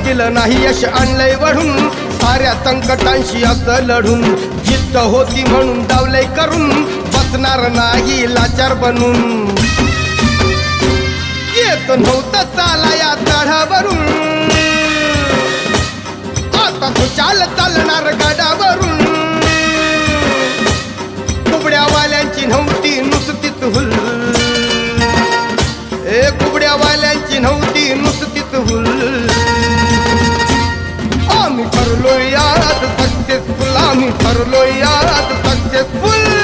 दिलं नाही यश आणलंय वढून साऱ्या संकटांशी असं लढून जिद्द होती म्हणून डावलंय करून बसणार नाही लाचार बनून येत नव्हतं चाला या चढावरून आता तू चालणार गडावरून कुबड्यावाल्यांची नव्हती नुसतीच हुल कुबड्यावाल्यांची नव्हती नुसतीच हुल आम्ही ठरलोय यात सक्सेसफुल आम्ही ठरलोय यात सक्सेसफुल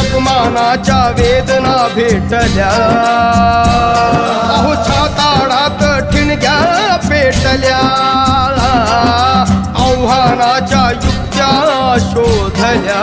अपमानाच्या वेदना भेटल्या अहो छाताडात ठिणग्या पेटल्या आव्हानाच्या युक्त्या शोधल्या